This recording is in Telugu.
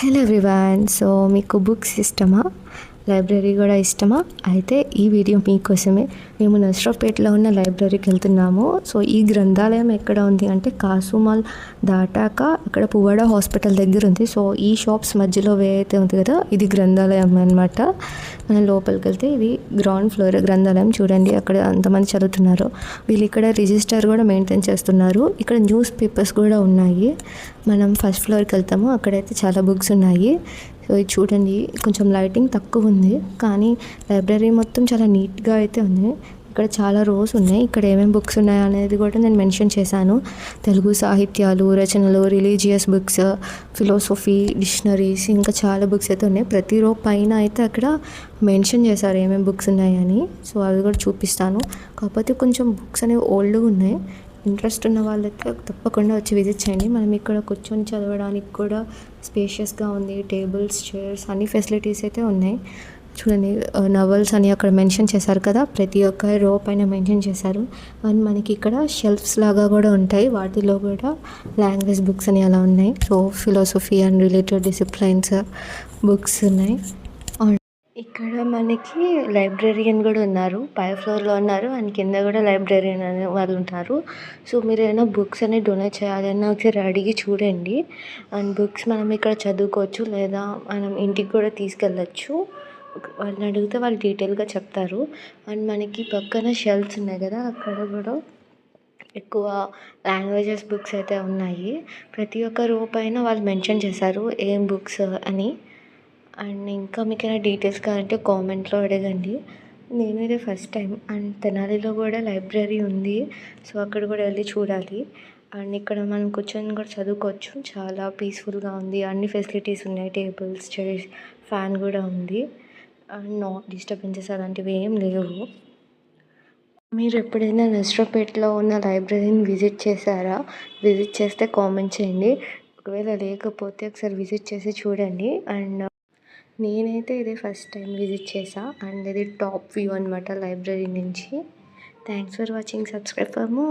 Hello everyone. సో మీకు బుక్స్ ఇష్టమా, లైబ్రరీ కూడా ఇష్టమా? అయితే ఈ వీడియో మీకోసమే. మేము నర్సరావుపేటలో ఉన్న లైబ్రరీకి వెళ్తున్నాము. సో ఈ గ్రంథాలయం ఎక్కడ ఉంది అంటే కాసుమాల్ దాటాక అక్కడ పువ్వాడ హాస్పిటల్ దగ్గర ఉంది. సో ఈ షాప్స్ మధ్యలో అయితే ఉంది కదా, ఇది గ్రంథాలయం అనమాట. మనం లోపలికి వెళ్తే ఇది గ్రౌండ్ ఫ్లోర్ గ్రంథాలయం. చూడండి అక్కడ అంతమంది చదువుతున్నారు. వీళ్ళు ఇక్కడ రిజిస్టర్ కూడా మెయింటైన్ చేస్తున్నారు. ఇక్కడ న్యూస్ పేపర్స్ కూడా ఉన్నాయి. మనం ఫస్ట్ ఫ్లోర్కి వెళ్తాము, అక్కడైతే చాలా బుక్స్ ఉన్నాయి. సో ఇది చూడండి, కొంచెం లైటింగ్ తక్కువ ఉంది కానీ లైబ్రరీ మొత్తం చాలా నీట్గా అయితే ఉంది. ఇక్కడ చాలా రోస్ ఉన్నాయి. ఇక్కడ ఏమేమి బుక్స్ ఉన్నాయి అనేది కూడా నేను మెన్షన్ చేశాను. తెలుగు సాహిత్యాలు, రచనలు, రిలీజియస్ బుక్స్, ఫిలాసఫీ, డిక్షనరీస్, ఇంకా చాలా బుక్స్ అయితే ఉన్నాయి. ప్రతి రో పైన అయితే అక్కడ మెన్షన్ చేశారు ఏమేమి బుక్స్ ఉన్నాయని. సో అవి కూడా చూపిస్తాను. కాకపోతే కొంచెం బుక్స్ అనేవి ఓల్డ్గా ఉన్నాయి. ఇంట్రెస్ట్ ఉన్న వాళ్ళైతే తప్పకుండా వచ్చి విజిట్ చేయండి. మనం ఇక్కడ కూర్చొని చదవడానికి కూడా స్పేషియస్గా ఉంది. టేబుల్స్, చైర్స్, అన్ని ఫెసిలిటీస్ అయితే ఉన్నాయి. చూడండి, నవల్స్ అని అక్కడ మెన్షన్ చేశారు కదా, ప్రతి ఒక్క రో పైన మెన్షన్ చేశారు. అండ్ మనకి ఇక్కడ షెల్ఫ్స్ లాగా కూడా ఉంటాయి, వాటిలో కూడా లాంగ్వేజ్ బుక్స్ అని అలా ఉన్నాయి. So philosophy and related disciplines books ఉన్నాయి. ఇక్కడ మనకి లైబ్రరీయన్ కూడా ఉన్నారు. పై ఫ్లోర్లో ఉన్నారు అండ్ కింద కూడా లైబ్రరీయన్ అనే వాళ్ళు ఉంటారు. సో మీరు ఏమైనా బుక్స్ అనేది డొనేట్ చేయాలన్నా ఒకసారి అడిగి చూడండి. అండ్ బుక్స్ మనం ఇక్కడ చదువుకోవచ్చు, లేదా మనం ఇంటికి కూడా తీసుకెళ్ళచ్చు. వాళ్ళని అడిగితే వాళ్ళు డీటెయిల్గా చెప్తారు. అండ్ మనకి పక్కన షెల్ఫ్స్ ఉన్నాయి కదా, అక్కడ కూడా ఎక్కువ లాంగ్వేజెస్ బుక్స్ అయితే ఉన్నాయి. ప్రతి ఒక్క రో పైన వాళ్ళు మెన్షన్ చేశారు ఏం బుక్స్ అని. అండ్ ఇంకా మీకు ఏమైనా డీటెయిల్స్ కావాలంటే కామెంట్లో అడగండి. నేను ఇదే ఫస్ట్ టైం. అండ్ తెనాలిలో కూడా లైబ్రరీ ఉంది. సో అక్కడ కూడా వెళ్ళి చూడాలి. అండ్ ఇక్కడ మనం కూర్చొని కూడా చదువుకోవచ్చు. చాలా పీస్ఫుల్గా ఉంది. అన్ని ఫెసిలిటీస్ ఉన్నాయి. టేబుల్స్, చైర్స్, ఫ్యాన్ కూడా ఉంది. అండ్ నో డిస్టర్బెన్సెస్ అలాంటివి ఏం లేవు. మీరు ఎప్పుడైనా నర్సరావుపేటలో ఉన్న లైబ్రరీని విజిట్ చేశారా? విజిట్ చేస్తే కామెంట్ చేయండి. ఒకవేళ లేకపోతే ఒకసారి విజిట్ చేసి చూడండి. అండ్ నేనైతే ఇదే ఫస్ట్ టైం విజిట్ చేసా. అండ్ ఇది టాప్ వ్యూ అనమాట లైబ్రరీ నుంచి. Thanks for watching. Subscribe for more.